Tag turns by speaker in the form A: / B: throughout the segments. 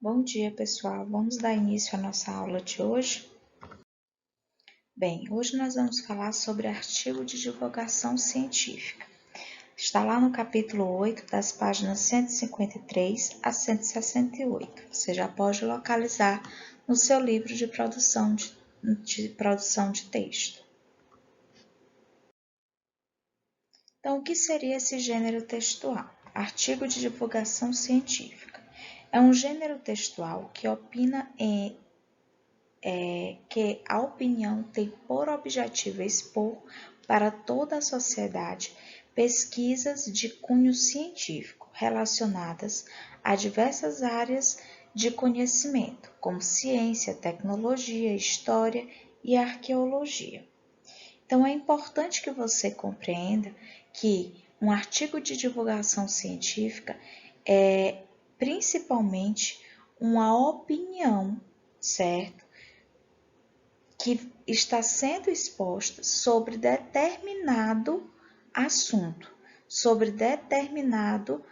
A: Bom dia, pessoal. Vamos dar início à nossa aula de hoje? Bem, hoje nós vamos falar sobre artigo de divulgação científica. Está lá no capítulo 8, das páginas 153 a 168. Você já pode localizar no seu livro de produção de texto. Então, o que seria esse gênero textual? Artigo de divulgação científica. É um gênero textual que opina que a opinião tem por objetivo expor para toda a sociedade pesquisas de cunho científico relacionadas a diversas áreas de conhecimento, como ciência, tecnologia, história e arqueologia. Então, é importante que você compreenda que um artigo de divulgação científica é principalmente uma opinião, certo? Que está sendo exposta sobre determinado assunto, sobre determinado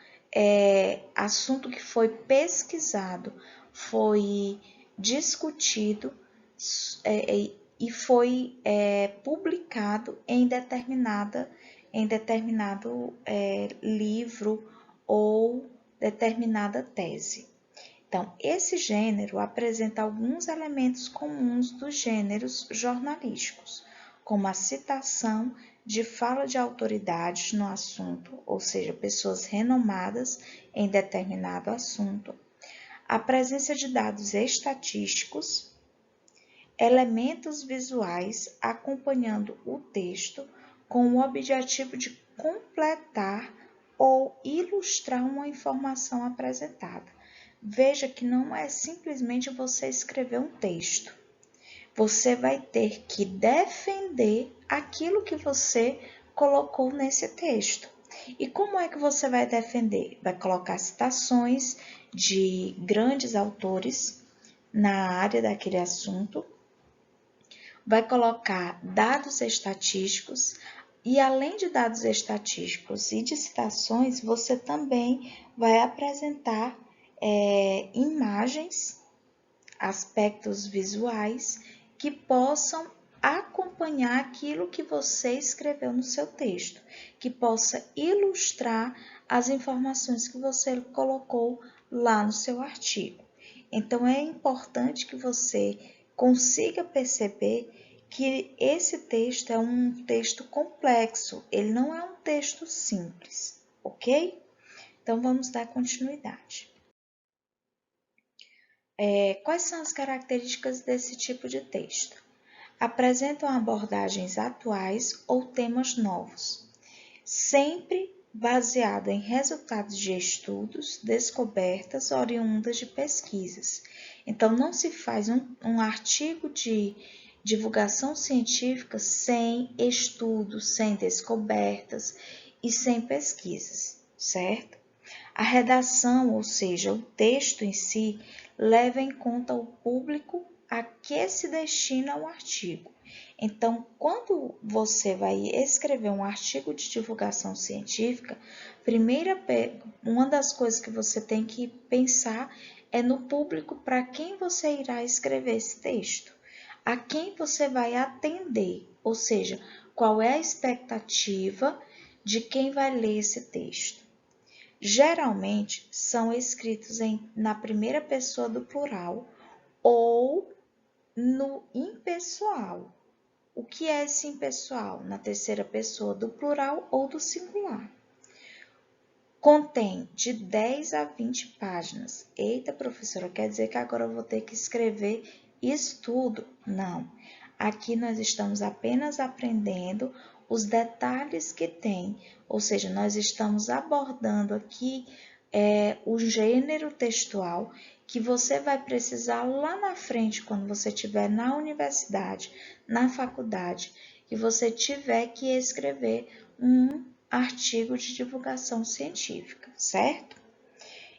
A: assunto que foi pesquisado, foi discutido e foi publicado em determinado livro ou determinada tese. Então, esse gênero apresenta alguns elementos comuns dos gêneros jornalísticos, como a citação de fala de autoridades no assunto, ou seja, pessoas renomadas em determinado assunto, a presença de dados estatísticos, elementos visuais acompanhando o texto com o objetivo de completar ou ilustrar uma informação apresentada. Veja que não é simplesmente você escrever um texto. Você vai ter que defender aquilo que você colocou nesse texto. E como é que você vai defender? Vai colocar citações de grandes autores na área daquele assunto, vai colocar dados estatísticos e, além de dados estatísticos e de citações, você também vai apresentar imagens, aspectos visuais que possam acompanhar aquilo que você escreveu no seu texto, que possa ilustrar as informações que você colocou lá no seu artigo. Então, é importante que você consiga perceber que esse texto é um texto complexo, ele não é um texto simples, ok? Então, vamos dar continuidade. Quais são as características desse tipo de texto? Apresentam abordagens atuais ou temas novos, sempre baseado em resultados de estudos, descobertas oriundas de pesquisas. Então, não se faz um artigo de divulgação científica sem estudos, sem descobertas e sem pesquisas, certo? A redação, ou seja, o texto em si, leva em conta o público a que se destina o artigo. Então, quando você vai escrever um artigo de divulgação científica, uma das coisas que você tem que pensar é no público para quem você irá escrever esse texto, a quem você vai atender, ou seja, qual é a expectativa de quem vai ler esse texto. Geralmente são escritos na primeira pessoa do plural ou no impessoal. O que é esse impessoal? Na terceira pessoa do plural ou do singular. Contém de 10 a 20 páginas. Eita, professora, quer dizer que agora eu vou ter que escrever isso tudo? Não. Aqui nós estamos apenas aprendendo os detalhes que tem, ou seja, nós estamos abordando aqui o gênero textual que você vai precisar lá na frente, quando você estiver na universidade, na faculdade, e você tiver que escrever um artigo de divulgação científica, certo?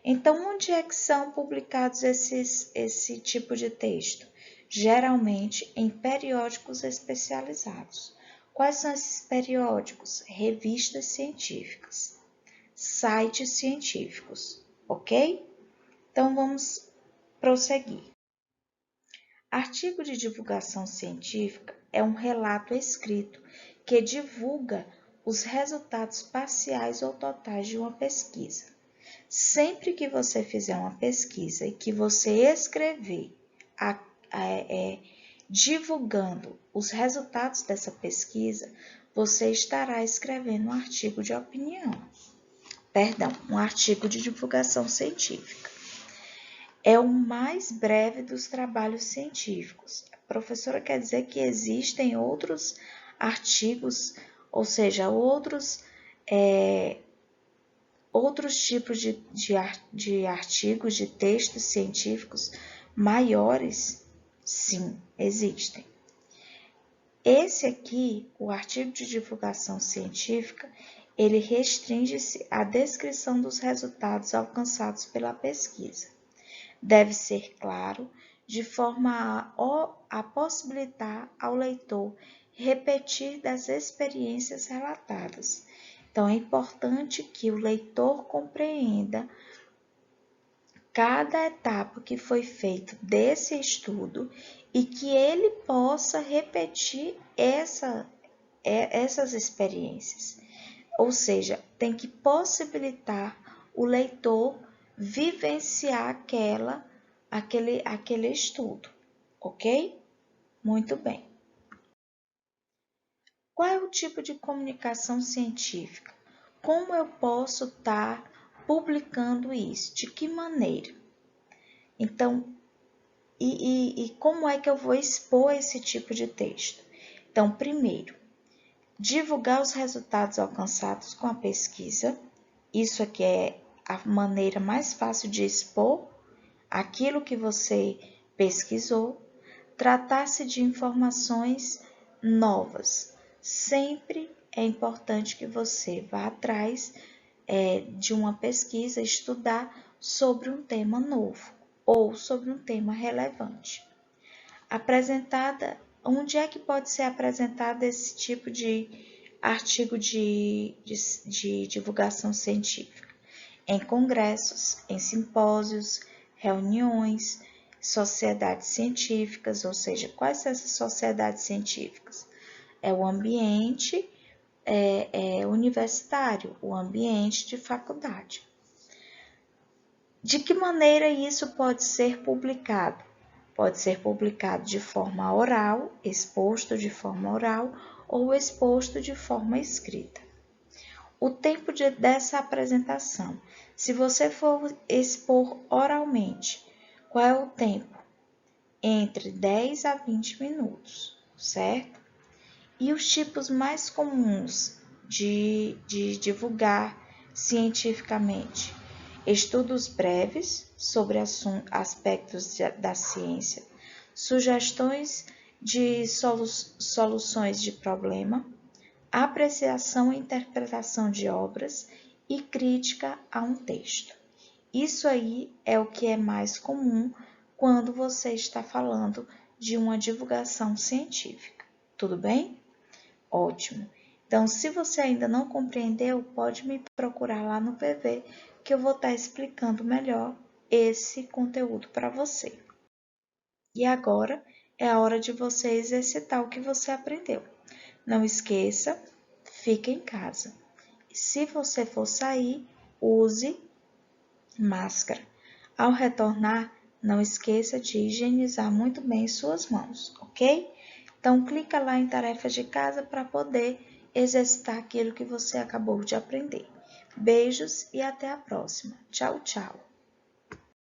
A: Então, onde é que são publicados esse tipo de texto? Geralmente em periódicos especializados. Quais são esses periódicos? Revistas científicas, sites científicos, ok? Então, vamos prosseguir. Artigo de divulgação científica é um relato escrito que divulga os resultados parciais ou totais de uma pesquisa. Sempre que você fizer uma pesquisa e que você escrever divulgando os resultados dessa pesquisa, você estará escrevendo um artigo de opinião. Um artigo de divulgação científica. É o mais breve dos trabalhos científicos. A professora quer dizer que existem outros artigos, ou seja, outros tipos de artigos, de textos científicos maiores? Sim, existem. Esse aqui, o artigo de divulgação científica, ele restringe-se à descrição dos resultados alcançados pela pesquisa. Deve ser claro, de forma a possibilitar ao leitor repetir das experiências relatadas. Então, é importante que o leitor compreenda cada etapa que foi feita desse estudo e que ele possa repetir essas experiências. Ou seja, tem que possibilitar o leitor vivenciar aquele estudo, ok? Muito bem. Qual é o tipo de comunicação científica? Como eu posso estar publicando isso? De que maneira? Então, e como é que eu vou expor esse tipo de texto? Então, primeiro, divulgar os resultados alcançados com a pesquisa. Isso aqui é a maneira mais fácil de expor aquilo que você pesquisou. Tratar-se de informações novas. Sempre é importante que você vá atrás de uma pesquisa, estudar sobre um tema novo ou sobre um tema relevante. Onde é que pode ser apresentado esse tipo de artigo de divulgação científica? Em congressos, em simpósios, reuniões, sociedades científicas, ou seja, quais são essas sociedades científicas? É o ambiente universitário, o ambiente de faculdade. De que maneira isso pode ser publicado? Pode ser publicado de forma oral, exposto de forma oral ou exposto de forma escrita. O tempo dessa apresentação. Se você for expor oralmente, qual é o tempo? Entre 10 a 20 minutos, certo? E os tipos mais comuns de divulgar cientificamente? Estudos breves sobre aspectos da ciência, sugestões de soluções de problema, apreciação e interpretação de obras e crítica a um texto. Isso aí é o que é mais comum quando você está falando de uma divulgação científica. Tudo bem? Ótimo. Então, se você ainda não compreendeu, pode me procurar lá no PV, que eu vou estar explicando melhor esse conteúdo para você. E agora é a hora de você exercitar o que você aprendeu. Não esqueça, fique em casa. Se você for sair, use máscara. Ao retornar, não esqueça de higienizar muito bem suas mãos, ok? Então, clica lá em tarefas de casa para poder exercitar aquilo que você acabou de aprender. Beijos e até a próxima. Tchau, tchau.